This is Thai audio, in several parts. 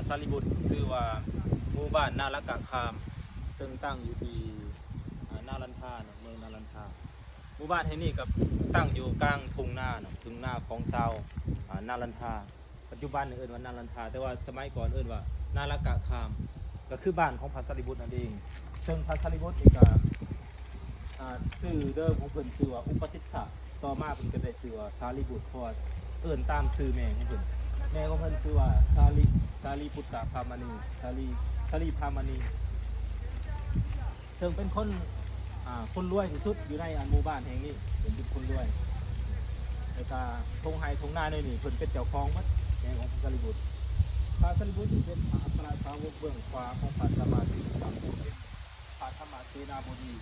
สารีบุตรชื่อว่าหมู่บ้านนาละกะคามซึ่งตั้งอยู่ที่นาลันทาเมืองนาลันทาหมู่บ้านแห่งนี้กับตั้งอยู่กลางทุ่งนาทุ่งนาของชาวนาลันทาปัจจุบันเอิ้นว่านาลันทาแต่ว่าสมัยก่อนเอิ้นว่านาละกะคามก็คือบ้านของพระสารีบุตรนั่นเองซึ่งพระสารีบุตรนี่ก็ชื่อเดิมของเพิ่นชื่อว่าอุปติสสะต่อมาเพิ่นก็ได้ชื่อว่าสารีบุตรเพราะเอิ้นตามชื่อแม่ของเพิ่นแม่ของเพิ่นชื่อว่าสารีปุตตะพามณีสารีพามณีซึ่งเป็นคนรวยที่สุดอยู่ในหมู่บ้านแห่งนี้เป็นคนรวยแล้วก็ทงไห้ทงนาในนี่เพิ่นเป็นเจ้าของวัดแห่งของพระสารีบุตรพระสารีบุตรเป็นพระอัครสาวกเบื้องขวาของพระสัมมาสัมพุทธเจ้าเป็นพระธรรมเสนาบดี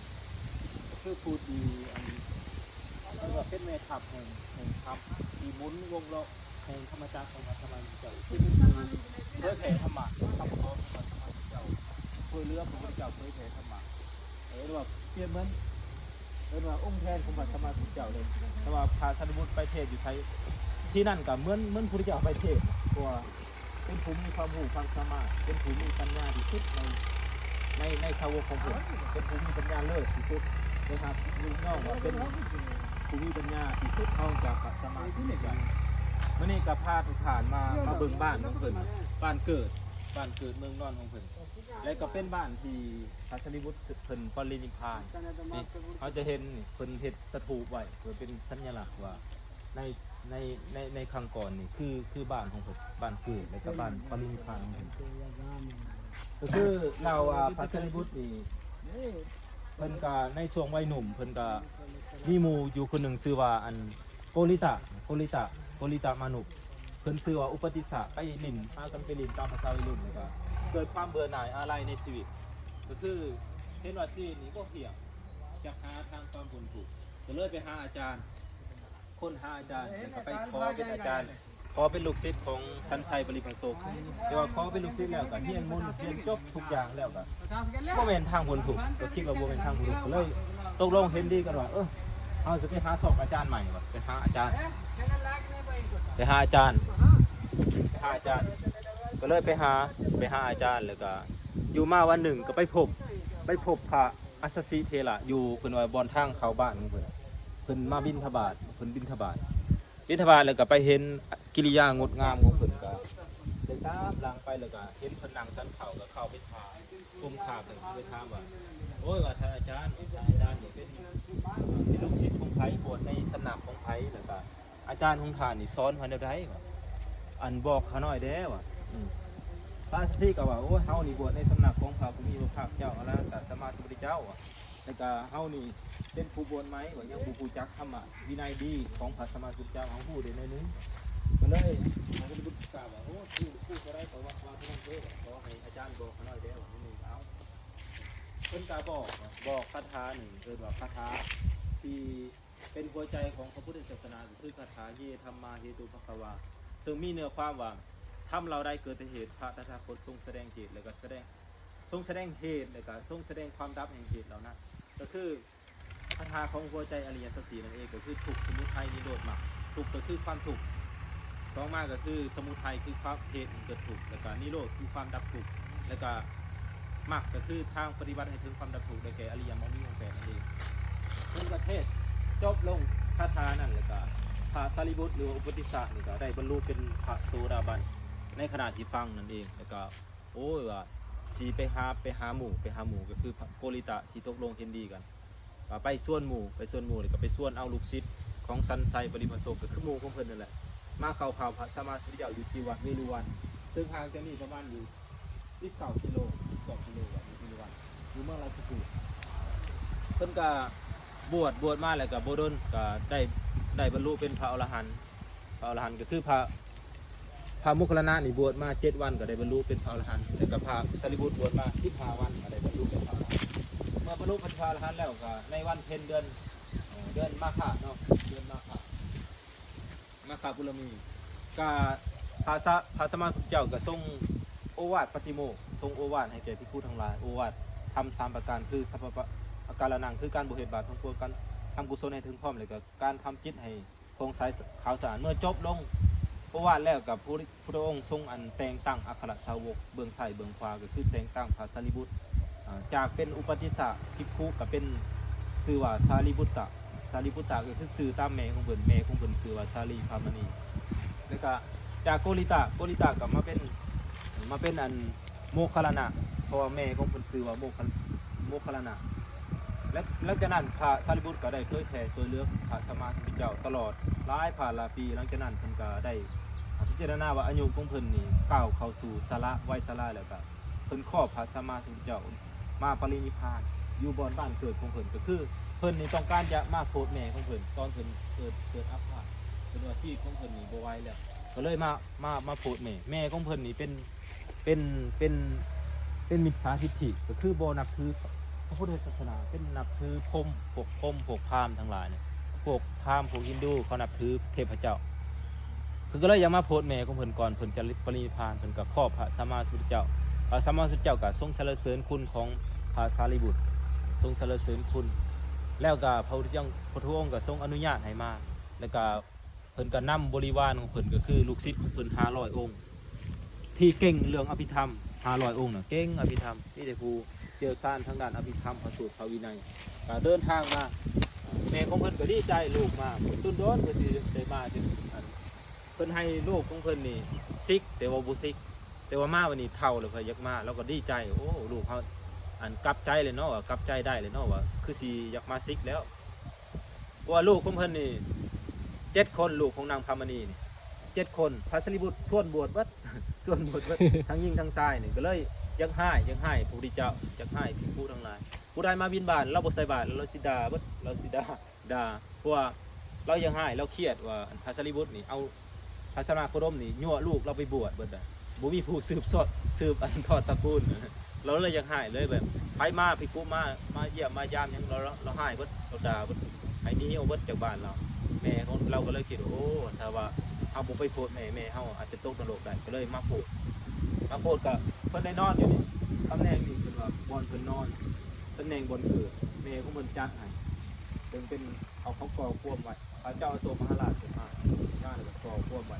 คือผู้ที่เรียกว่าเป็นแม่ทัพแห่งทัพที่หมุนวงล้อแห่งธรรมจักรของพระสัมมาสัมพุทธเจ้าที่เป็นเผยแผ่ธรรมะคำสอนของพระสัมมาสัมพุทธเจ้าช่วยเหลือพระพุทธเจ้าเผยแผ่ธรรมะเรียกว่าเปรียบเหมือนองค์แทนของพระสัมมาสัมพุทธเจ้าเลยแต่ว่าพระสารีบุตรไปเทศอยู่ไทยที่นั่นก็เหมือนพระพุทธเจ้าไปเทศเพราะว่าเป็นผู้มีความรู้ความสามารถเป็นผู้มีปัญญาที่สุดในชาววของผมเป็นผู้มีปัญญาเลิศที่สุดนะครับยิ่งย่องว่าเป็นผู้มีปัญญาที่สุดเอาจากพระสัมมาสัมพุทธเจ้าเมื่อนี้กับพาทุกฐานมาเบิ่งบ้านของเพิ่นบ้านเกิดเมืองนอนของเพิ่นและก็เป็นบ้านที่พระสารีบุตรเพิ่นปรินิพพานนี่เขาจะเห็นเพิ่นเฮ็ดสถูปไว้เพื่อเป็นสัญลักษณ์ว่าในครั้งก่อนนี่คือบ้านของเพิ่นบ้านเกิดและก็บ้านปรินิพพานของเพิ่นก็คือเราพระสารีบุตรนี่เพิ่นก็ในช่วงวัยหนุ่มเพิ่นก็มีหมู่อยู่คนหนึ่งชื่อว่าโกริตะมานุเพิ่นชื่อว่าอุปติสสะไปลินพากันไปลินตามภาษาวัยรุ่นแล้วก็เกิดความเบื่อหน่ายอะไรในชีวิตก็คือเห็นว่าชีวิตนี้บ่เที่ยงจะหาทางความพ้นทุกข์ก็เลยไปหาอาจารย์ค้นหาอาจารย์แล้วก็ไปขอเป็นอาจารย์ขอเป็นลูกศิษย์ของชันชัยบริพันธ์โศกแต่ว่าขอเป็นลูกศิษย์แล้วก็เรียนมนต์เรียนจบทุกอย่างแล้วก็บ่แม่นทางพ้นทุกข์ก็คิดว่าบ่แม่นทางพ้นทุกข์ก็เลยตกลงเห็นดีกันว่าเอาจะไปหาสอบอาจารย์ใหม่ว่ะไปหาอาจารย์ก็เลยไปหาอาจารย์แล้วก็อยู่มาวันหนึ่งก็ไปพบพระอัสสชิเถระอยู่เพิ่นว่าบอนทางเข้าบ้านของเพิ่นมาบิณฑบาตแล้วก็ไปเห็นกิริยางดงามของเพิ่นก็เดินตามหลังไปแล้วก็เห็นเพิ่นนั่งสันเข่าก็เข้าไปถามก้มคาบไปถามว่าโอ้ยว่าท่านอาจารย์นี่เป็นลูกศิษย์ของไผบวชในสำนักของไผแล้วก็อาจารย์ของท่านนี่สอนเพิ่นได้ว่าอันบอกเขาหน่อยเด้ว่าพระที่ก็ว่าโอ้เฮานี่บวชในสำนักของพระผู้มีพระภาคเจ้าอรหันตสัมมาสัมพุทธเจ้าแล้วก็เฮานี่เป็นผู้บวชไหมว่ายังผู้จักธรรมะวินัยดีของพระสัมมาสัมพุทธเจ้าของผู้ใดในนึงก็เลยพระพุทธเจ้าว่าโอ้ผู้ก็ได้ขอว่าที่นั่นเด้อขอให้อาจารย์บอกเขาหน่อยเด้ว่านี่เอาเพิ่นก็บอกคาถาหนึ่งเอิ้นว่าคาถาที่เป็นหัวใจของพระพุทธศาสนาคือคาถาเยธรรมาเหตุภควาซึ่งมีเนื้อความว่าทำเราได้เกิดเหตุพระตถาคตทรงแสดงเหตุแล้วก็ทรงแสดงเหตุแล้วก็ทรงแสดงความดับแห่งเหตุเหล่านั้นก็คือคาถาของหัวใจอริยสัจสี่นั่นเองก็คือทุกข์สมุทัยนิโรธมรรคทุกข์ก็คือความทุกข์สองมาก็คือสมุทัยคือความเหตุเกิดทุกข์แล้วก็นิโรธคือความดับทุกข์แล้วก็มรรคก็คือทางปฏิบัติให้ถึงความดับทุกข์ได้แก่อริยมรรคมีองค์แปดนั่นเองเป็นประเทศจบลงคาถานั่นแล้วก็พระสารีบุตรหรืออุปติสสะนี่ก็ได้บรรลุเป็นพระโสดาบันในขณะที่ฟังนั่นเองแล้วก็โอ้ยว่าสีไปหาหมู่ก็คือโกริตะที่ตกลงเห็นดีกันไปส่วนหมู่แล้วก็ไปส่วนเอาลูกศิษย์ของสันไซบริพันธ์โศกก็คือหมู่ของเพิ่นนั่นแหละมาเข้าพระสัมมาสัมพุทธเจ้าอยู่ที่วัดเวรุวันซึ่งห่างจากนี่ประมาณอยู่19 กิโลวัดเวรุวันอยู่เมืองราชคฤห์เพิ่นก็บวชมาแล้วก็บ่ดนก็ได้บรรลุเป็นพระอรหันต์ก็คือพระโมคคัลลานะนี่บวชมา7 วันก็ได้บรรลุเป็นพระอรหันต์แล้วก็พระสารีบุตรบวชมา15 วันก็ได้บรรลุเป็นพระอรหันต์เมื่อบรรลุเป็นพระอรหันต์แล้วก็ในวันเพ็ญเดือนมาฆะเนาะเดือนมาฆบุรมีก็พระสัมมาสัมพุทธเจ้าก็ทรงโอวาทปฏิโมกข์ทรงโอวาทให้แก่ภิกษุทั้งหลายโอวาททำ3 ประการคือสัพพะอาการละนังคือการบวชบาปทั้งปวงการทำกุศลให้ถึงพร้อมเลยก็การทำจิตให้โปร่งใสขาวสะอาดเมื่อจบลงโอ ราะว่าแล้วกับพระองค์ทรงอันแต่งตั้งอัครสาวกเบื้องซ้ายเบื้องขวาก็คือแต่งตั้งพระสารีบุตรจากเป็นอุปติสสะภิกขุก็เป็นชื่อว่าสารีบุตตะสารีบุตตะก็คือชื่อตามแม่ของเพิ่นชื่อว่าสาลีพามณีแล้วก็จากโกริตะก็มาเป็นอันโมคคัลลานะเพราะว่าแม่ของเพิ่นชื่อว่าโมคคัลลานะและจากนั้นพระสารีบุตรก็ได้เผยแผ่ช่วยเหลือพระสัมมาสัมพุทธเจ้าตลอดหลายผ่านหลายปีหลังจากนั้นเพิ่นก็ได้พิจารณาว่าอายุของเพิ่นนี่ก้าวเข้าสู่สาระวัยสาระแล้วก็เพิ่นครอบพระสัมมาสัมพุทธเจ้ามาปรินิพพานอยู่บนบ้านเกิดของเพิ่นก็คือเพิ่นนี่ต้องการจะมาโปรดแม่ของเพิ่นตอนเพิ่นเกิดอัพพาตเพิ่นว่าชีวิตของเพิ่นนี่บ่ไหวแล้วก็เลยมาโปรดแม่ของเพิ่นนี่เป็นมิจฉาทิฏฐิก็คือบ่นับถือพระพุทธศาสนาเป็นนับถือพรหมพวกพราหมณ์ทั้งหลายเนี่ยพวกพราหมณ์พวกฮินดูเขานับถือเทพเจ้าเพิ่นก็เลยอยากมาโปรดแม่ของเพิ่นก่อนเพิ่นจะปรินิพพานเพิ่นก็ครอบพระสัมมาสัมพุทธเจ้าพระสัมมาสัมพุทธเจ้าก็ทรงสรรเสริญคุณของพระสารีบุตรทรงสรรเสริญคุณแล้วก็พระพุทธเจ้าพระองค์ก็ทรงอนุญาตให้มาแล้วก็เพิ่นก็นำบริวารของเพิ่นก็คือลูกศิษย์ของเพิ่น500 องค์ที่เก่งเรื่องอภิธรรม500 องค์น่ะเก่งอภิธรรมนี่แต่ผู้เชี่ยวชาญทางด้านอภิธรรมพระสูตรพระวินัยก็เดินทางมาแม่ของเพิ่นก็ดีใจลูกมาตุ้นโดนเพิ่นสิได้มาถึงเพิ่นให้ลูกของเพิ่นนี่ซิกแต่ว่าบ่ซิกแต่ว่ามาวันนี้เฒ่าแล้วเพิ่นอยากมาแล้วก็ดีใจโอ้ลูกเฮาอันกลับใจเลยเนาะว่ากลับใจได้เลยเนาะว่าคือสิอยากมาซิกแล้วว่าลูกของเพิ่นนี่7 คนลูกของนางพามณีนี่7 คนพระสารีบุตรส่วนบวชเบิด ส่วนบวชเบิดทั้งยิงทั้งชายนี่ก็เลยยังให้พระพุทธเจ้าอยากให้ภิกษุทั้งหลายผู้ใดมาบิณฑบาตเราบ่ใส่บาตรเราสิด่าเบิดเราสิด่าเพราะว่าเรายังให้เราเครียดว่าพระสารีบุตรนี่เอาพระสมณโคดมนี่ยั่วลูกเราไปบวชเบิดบ่มีผู้สืบอันทอดตระกูลเราเลยอยากให้เลยแบบไปมาภิกษุมาเยี่ยมมายามหยังเราให้เบิดเราด่าเบิดให้หนีเอาเบิดจากบ้านเราแม่ของเราก็เลยคิดโอ้ถ้าว่าเฮาบ่ไปโพดแม่เฮาอาจจะตกนรกได้ก็เลยมาโพดกับเพิ่นได้นอนอยู่นี่ตำแหน่งนี่เพิ่นว่าบอนเพิ่นนอนตำแหน่งบนเกิดแม่ของเพิ่นจัดให้ถึงเป็นเขาก่อควมไว้พระเจ้าอโศกมหาราชขึ้นมาแล้วก็ก่อควมไว้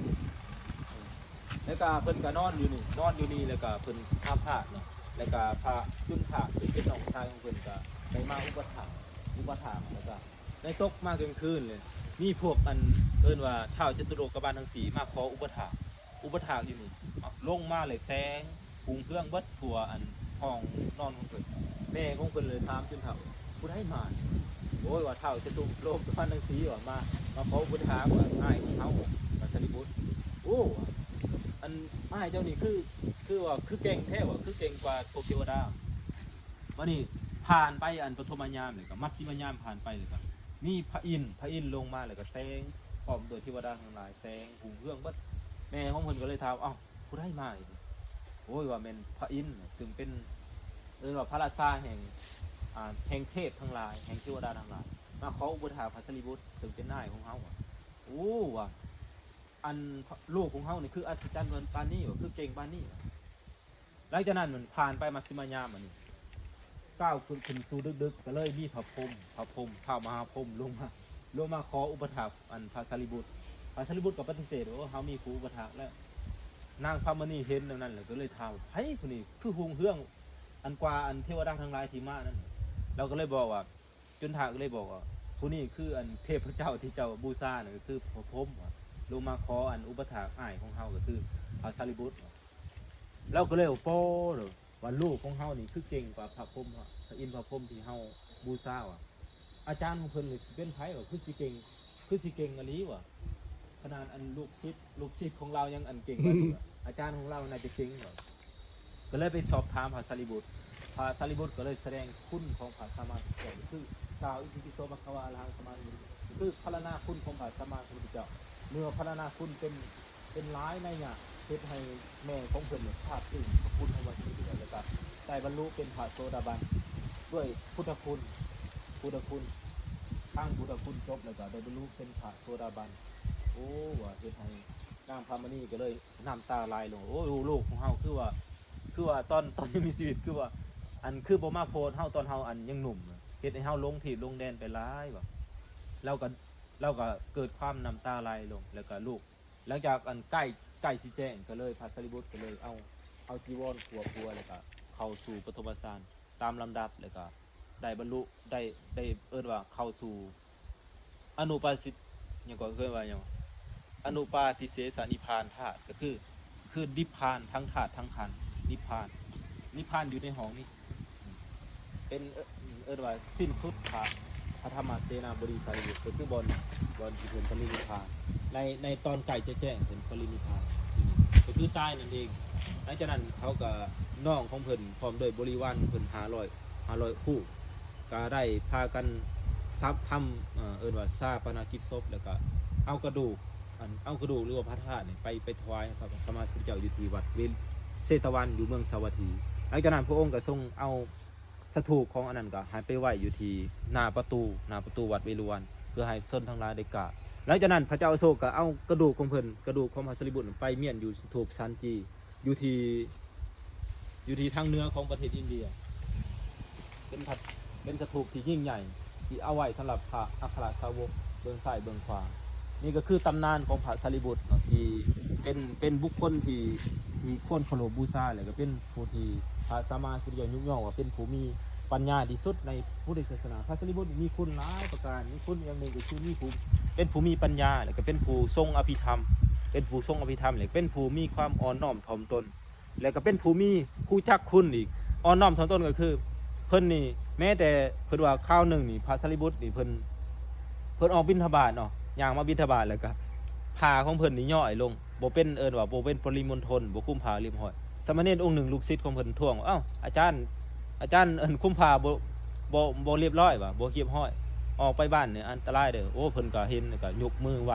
แล้วก็เพิ่นก็นอนอยู่นี่แล้วก็เพิ่นท่าพระเนาะแล้วก็พระจุนถาซึ่งเป็นน้องชายของเพิ่นก็ได้มาอุปถัมภ์แล้วก็ได้ตกมากลางคืนเลยมีพวกอันเอิ้นว่าท้าวจตุโลกบาลทั้ง4มาขออุปถัมภ์อยู่นี่ลงมาเลยแสงปุงเครื่องเบิดทั่วอันห้องนอนของเพิ่นแม่ของเพิ่นเลยถามจนเฒ่าผู้ใดมาโอ้ยว่าท้าวจตุโลกบาลทั้ง4ว่ามาขออุปถัมภ์ว่าอ้ายของเฮาพระสารีบุตรโอ้อันอ้ายเจ้านี่คือว่าคือเก่งแท้ว่าคือเก่งกว่าพวกเทวดาวันนี้ผ่านไปอันปฐมยามนี่ก็มัชฌิมยามผ่านไปเลยก็มีพระอินทร์ลงมาเลยก็แสงพร้อมโดยเทวดาทั้งหลายแสงหุงเครื่องเบิดแม่ของเพิ่นก็เลยถามเอ้าผู้ใดมาอีกโอ้ยว่าแม่นพระอินทร์ซึ่งเป็นว่าพระราชาแห่งเทพทั้งหลายแห่งเทวดาทั้งหลายมาขออุปถัมภ์พระสารีบุตรซึ่งเป็นนายของเฮาโอ้ว่าอันลูกของเฮานี่คืออัศจรรย์เหมือนปานนี้ว่าคือเก่งปานนี้หลังจากนั้นมันผ่านไปมัชฌิมยามอันนี้ก้าวขึ้นสู่ดึกๆก็เลยมีพระพรหมท้าวมหาพรหมลงมาขออุปถัมภ์อันพระสารีบุตรก็ปฏิเสธว่าเฮามีครูอุปถัมภ์แล้วนางพามณีเห็นดังนั้นเลยก็เลยถามไผผู้นี้คือหุงเฮืองอันกว่าอันเทวดาทั้งหลายที่มานั้นเราก็เลยบอกว่าจุนทาก็เลยบอกว่าผู้นี้คืออันเทพเจ้าที่เจ้าบูชาเนี่ยก็คือพระพรหมลงมาขออันอุปถัมภ์อ้ายของเฮาก็คือพระสารีบุตรเราก็เลยโป้เลยว่าลูกของเฮานี่คือเก่งกว่าพระพรหมพระอินทร์พระพรหมที่เฮาบูชาว่ะอาจารย์ของเพิ่นเลยสิเป็นไผว่าคือสิเก่งอันนี้ว่ะขนาดอันลูกศิษย์ของเรายังอันเก่งกว่าอาจารย์ของเราน่าจะเก่งกว่าก็เลยไปสอบถามพระสารีบุตรก็เลยแสดงคุณของพระสัมมาสัมพุทธเจ้าคือกล่าวอิติปิโสภะคะวะอะระหังสัมมาสัมพุทธเจ้าคือพรรณนาคุณของพระสัมมาสัมพุทธเจ้าเมื่อพรรณนาคุณเป็นร้ายในเนี่ยเฮ็ดให้แม่ของเพิ่นเนี่ยภาพซึ้งพระคุณของพระสารีบุตรแล้วก็ได้บรรลุเป็นพระโสดาบันด้วยพุทธคุณทั้งพุทธคุณจบแล้วก็ได้บรรลุเป็นพระโสดาบันโอ้ว่าเฮ็ดให้นางพามณีก็เลยน้ำตาไหลลงโอ้ลูกของเฮาคือว่าตอนยังมีชีวิตคือว่าอันคือบ่มาโพดเฮาตอนเฮาอันยังหนุ่มเฮ็ดให้เฮาลงที่ลงแดนไปหลายว่าเราก็เกิดความน้ำตาไหลลงแล้วก็ลูก หลังจากอันใกล้สิแจ้งก็เลยพระสารีบุตรก็เลยเอาจีวรครัวแล้วก็เข้าสู่ปฐมฌานตามลำดับแล้วก็ได้บรรลุได้เอิ้นว่าเข้าสู่อนุปาสิหยังก็เอิ้นว่าหยังอนุปาทิเสสนิพพานธาตุก็คือนิพพานทั้งธาตุทั้งขันธ์นิพพานอยู่ในห้องนี้เป็นเอิ้นว่าสิ้นสุดพระธรรมเสนาบดีสารีบุตรก็คือบนที่เป็นปรินิพพานในตอนไก่จะแจ้งเป็นปรินิพพานก็คือตายนั่นเองหลังจากนั้นเขาก็น้องของเพิ่นพร้อมด้วยบริวารเพิ่น500คู่ก็ได้พากันทำเอิ้นว่าซาปนกิจศพแล้วก็เอากระดูกหรือว่าพระธาตุนี่ไปถวายพระสัมมาสัมพุทธเจ้าอยู่ที่วัดเชตวันอยู่เมืองสาวัตถีหลังจากนั้นพระองค์ก็ทรงเอาสถูปของอันนั้นก็ให้ไปไว้อยู่ที่หน้าประตูวัดเวฬุวันเพื่อให้ชนทั้งหลายได้กราบหลังจากนั้นพระเจ้าอโศกก็เอากระดูกของเพิ่นกระดูกของพระสารีบุตรไปเมียนอยู่สถูปซันจีอยู่ที่ทางเหนือของประเทศอินเดียเป็นสถูปที่ยิ่งใหญ่ที่เอาไว้สำหรับพระอัครสาวกเบื้องซ้ายเบื้องขวานี่ก็คือตำนานของพระสารีบุตรที่เป็นบุคคลที่ควรเคารพบูชาเลยก็เป็นผู้ที่พระสัมมาสัมพุทธเจ้ายุย่อว่าเป็นผู้มีปัญญาที่สุดในพุทธศาสนาพระสารีบุตรมีคุณหลายประการมีคุณอย่างหนึ่งก็คือเป็นผู้มีปัญญาแล้วก็เป็นผู้ทรงอภิธรรมเลยเป็นผู้มีความอ่อนน้อมถ่อมตนแล้วก็เป็นผู้มีผู้จักคุณอีกอ่อนน้อมถ่อมตนก็คือเพิ่นนี่แม้แต่เพิ่นว่าข้าวหนึ่งนี่พระสารีบุตรนี่เพิ่นออกบิณฑบาตเนาะย่างมาบิณฑบาตแล้วก็ผ้าของเพิ่นนี่ย่อยลงบ่เป็นว่าบ่เป็นปริมณฑลบ่คุ้มผ้าริมห้อยสามเณรองค์หนึ่งลูกศิษย์ของเพิ่นท่วงเอ้าอาจารย์คุ้มผ้าบ่เรียบร้อยว่ะบ่เรียบร้อยออกไปบ้านเนี่ยอันตรายเด้อโอ้เพิ่นก็เห็นก็ยกมือไห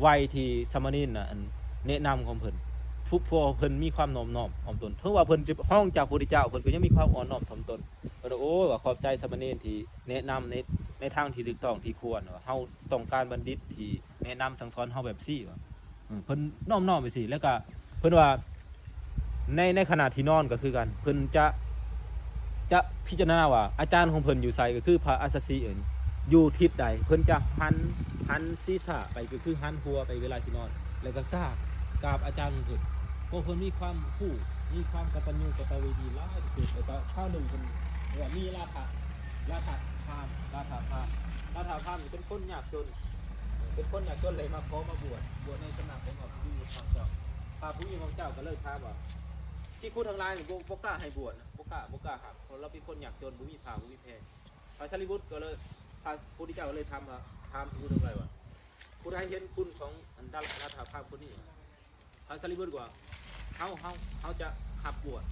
วที่สามเณรน่ะอันแนะนำของเพิ่นผู้พอเพิ่นมีความน้อมถ่อมตนเพราะว่าเพิ่นจะห้องจากพระพุทธเจ้าเพิ่นก็ยังมีความอ่อนน้อมถ่อมตนเพิ่นโอ้ว่าขอบใจสามเณรที่แนะนำในทางที่ถูกต้องที่ควรว่าเฮาต้องการบัณฑิตที่แนะนำสั่งสอนเฮาแบบซี่ว่าเพิ่นน้อมไปสิแล้วก็เพิ่นว่าในขณะที่นอนก็คือกันเพิ่นจะพิจารณาว่าอาจารย์ของเพิ่นอยู่ไสก็คือพระอัสสชิอยู่ทิศใดเพิ่นจะหันศีรษะไปก็คือหันหัวไปเวลาสินอนแล้วก็กราบอาจารย์ของเพิ่นเพราะเพิ่นมีความผู้มีความกตัญญูกตเวทีหลายที่สุดแล้วก็ข้าวหนึ่งเพิ่นว่ามีราถพามนี่เป็นคนยากจนเลยมาขอมาบวชในสำนักของพระผู้มีพระเจ้าพระผู้มีพระเจ้าก็เลยถามว่าที่คุณทั้งหลายบ่กล้าให้บวชบ่กล้าหักเพราะเราเป็นคนยากจนบ่มีผ้าบ่มีแพรพระสารีบุตรก็เลยพระพุทธเจ้าก็เลยถามผู้ทั้งหลายว่าผู้ใดเห็นคุณของอันดาราถาพามคนนี้พระสารีบุตรว่าเฮาจะหับบวช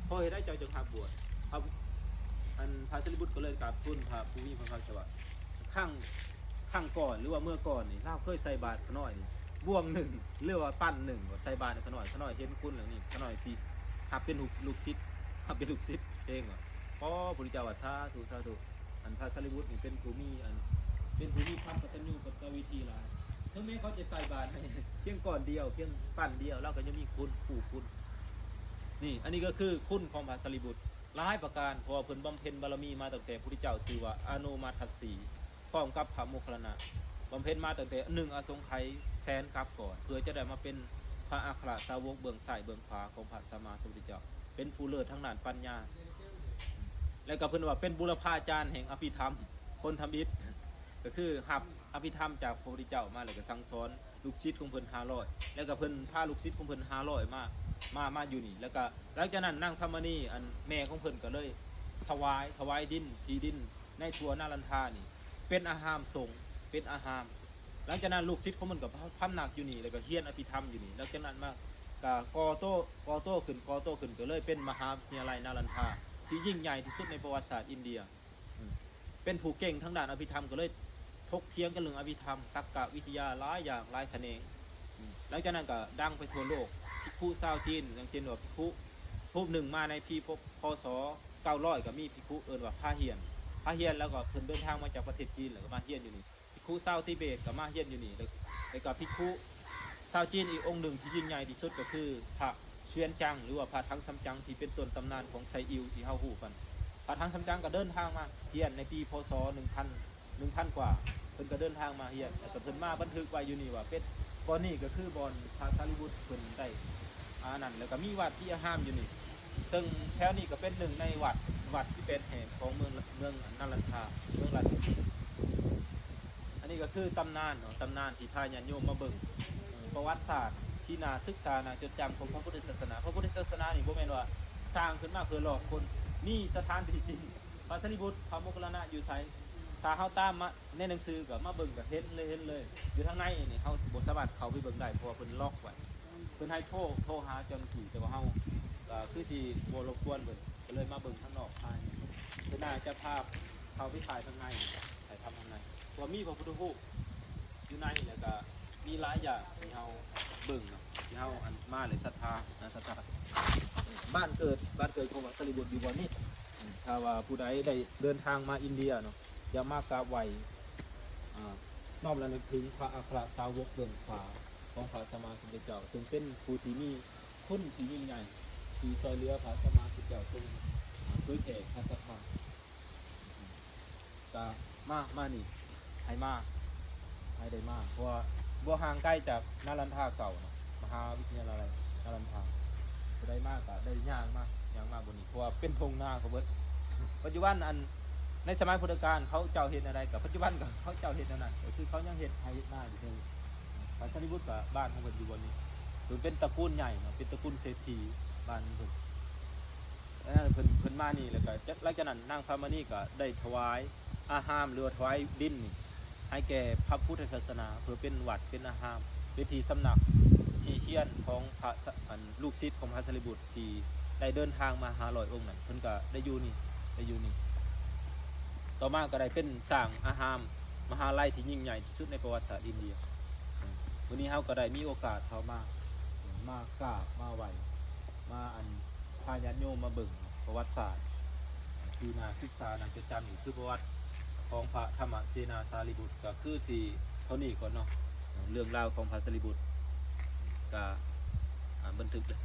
พอเห็นได้เจ้าจึงหับบวชพระสารีบุตรก็เลยกราบทูลพระผู้มีพระภาคเจ้าว่าข้างก่อนหรือว่าเมื่อก่อนนี่เราเคยใส่บาตรขน้อยนี่บ่วงหนึ่งหรือว่าปั้นหนึ่งใส่บาตรขน้อยเห็นคุณเหล่านี้ขน้อยสิหับเป็นลูกศิษย์เองว่าพระพุทธเจ้าว่าสาธุอันพระสารีบุตรนี่เป็นผู้มีความกตัญญูกตเวทีหลายถึงแม้เขาจะใส่บาตรเพียงก่อนเดียวเพียงปั้นเดียวเราก็ยังมีคุณนี่อันนี้ก็คือคุณของพระสารีบุตรหลายประการเพราะว่าเพิ่นบำเพ็ญบารมีมาตั้งแต่พระพุทธเจ้าชื่อว่าอนุมาทัสสีพร้อมกับพระโมคคัลลานะบำเพ็ญมาตั้งแต่1อสงไขยแสนกับก่อนเพื่อจะได้มาเป็นพระอัครสาวกเบื้องซ้ายเบื้องขวาของพระสัมมาสัมพุทธเจ้าเป็นผู้เลิศทั้งด้านปัญญาแล้วก็เพิ่นว่าเป็นบุรพาจารย์แห่งอภิธรรมคนทำอิฐก็คือหับอภิธรรมจากพระพุทธเจ้ามาแล้วก็สั่งสอนลูกศิษย์ของเพิ่น500แล้วก็เพิ่นพาลูกศิษย์ของเพิ่น500มาอยู่นี่แล้วก็หลังจากนั้นนางธรรมนีอันแม่ของเพิ่นก็เลยถวายดินที่ดินในทั่วนาลันทานี่เป็นอาหารสงฆ์เป็นอาหารหลังจากนั้นลูกศิษย์ของมันก็พำนักอยู่นี่แล้วก็เฮียนอภิธรรมอยู่นี่หลังจากนั้นมาก็ก่อโตขึ้นก็เลยเป็นมหาวิทยาลัยนาลันทาที่ยิ่งใหญ่ที่สุดในประวัติศาสตร์อินเดียเป็นผู้เก่งทั้งด้านอภิธรรมก็เลยถกเถียงกันเรื่องอภิธรรมตรรกะวิทยาหลายอย่างหลายแขนงหลังจากนั้นก็ดังไปทั่วโลกภิกขุชาวจีนอย่างเช่นว่าภิกขุรูปหนึ่งมาในปีพศ900ก็มีภิกขุว่าพาเฮียนแล้วก็เพิ่นเดินทางมาจากประเทศจีนแล้วก็มาเฮียนอยู่นี่ภิกขุชาวทิเบตก็มาเฮียนอยู่นี่แล้วก็ภิกขุชาวจีนอีกองค์หนึ่งที่ยิ่งใหญ่ที่สุดก็คือพระเชียนจังหรือว่าพระทั้งซัมจั๋งที่เป็นต้นตำนานของไซอิวที่เฮาฮู้กันพระทั้งซัมจั๋งก็เดินทางมาเฮียนในปีพศ1000กว่าเพิ่นก็เดินทางมาเฮียนแล้วก็เพิ่นมาบันทึกไว้อยู่นี่ว่าเป็นบ บอนนี่ก็คือบอนพระสารีบุตรเพิ่นได้นั่นแล้วก็มีวัดที่ห้ามอยู่นี่ซึ่งแถวนี้ก็เป็นหนึ่งในวัด11แห่งของเมืองนารันทาเมืองราชสีห์อันนี้ก็คือตำนานเนาะตำนานที่พาญาติโยมมาเบิ่งประวัติศาสตร์ที่น่าศึกษาน่าจดจำของพระพุทธศาสนาพระพุทธศาสนานี่บ่แม่นว่าสร้างขึ้นมาเพื่อหลอกคนนี่สถานที่จริงพระสารีบุตรพระโมคคัลลานะอยู่ไสถ้าเฮาตามมาในหนังสือก็มาเบิ่งก็เห็นเลยอยู่ทางในนี่เฮาบ่สามารถเข้าไปเบิ่งได้เพราะว่าเพิ่นล็อกไว้เพิ่นให้โทรหาเจ้าหน้าที่แต่ว่าเฮาก็คือสิบ่รบกวนเพิ่นก็เลยมาเบิ่งข้างนอกภายในเพิ่นน่าจะพาเข้าไปถ่ายข้างในถ่ายทำข้างในว่ามีพระพุทธรูปอยู่ในแล้วก็มีหลายอย่างที่เฮาเบิ่งเนาะที่เฮาอันมาเลยศรัทธาศรัทธาบ้านเกิดของพระสารีบุตรอยู่บ่นี้ถ้าว่าผู้ใดได้เดินทางมาอินเดียเนาะอย่ามากราบไหว้น้อมระลึกถึงพระอัครสาวกเบื้องขวาของพระสัมมาสัมพุทธเจ้าซึ่งเป็นผู้ที่มีคุณที่ยิ่งใหญ่ที่ช่วยเหลือพระสัมมาสัมพุทธเจ้าทรงเผยแผ่พระศรัทธาก็มานี่ให้มาให้ได้มาเพราะว่าบ่ห่างใกล้จากนารันทาเก่าเนาะมหาวิทยาลัยนารันทาผู้ใดมากก็ได้ย่างมาบนนี้เพราะว่าเป็นทงนาเขาเบิดปัจจุบันอันในสมัยพุทธกาลเขาเจ้าเห็นอะไรกับปัจจุบันกับเขาเจ้าเห็นอันนั้นก็คือเขายังเห็นไทยหน้าอยู่เลยพระสารีบุตรกับบ้านของเพิ่นอยู่บนนี้ถือเป็นตระกูลใหญ่เนาะเป็นตระกูลเศรษฐีบ้านเพิ่นแล้วนั่นเพิ่นมานี่แล้วก็หลังจากนั้นนางฟ้ามานี่ก็ได้ถวายอาหารหรือถวายดินนี่ให้แก่พระพุทธศาสนาเพื่อเป็นวัดเป็นอาหารเป็นที่สำนักที่เฮียนของพระลูกศิษย์ของพระสารีบุตรที่ได้เดินทางมา500องค์นั้นเพิ่นก็ได้อยู่นี่ต่อมาก็ได้เป็นสร้างอาหารมหาลัยที่ยิ่งใหญ่ที่สุดในประวัติศาสตร์อินเดียวันนี้เฮาก็ได้มีโอกาสเข้ามากราบมาไหว้มาพาญาติโยมมาเบิ่งประวัติศาสตร์คือน่าศึกษาน่าจดจำอยู่คือประวัติของพระธรรมเสนาสารีบุตรก็คือที่เท่านี้ก่อนเนาะเรื่องราวของพระสารีบุตรก็บันทึกเลย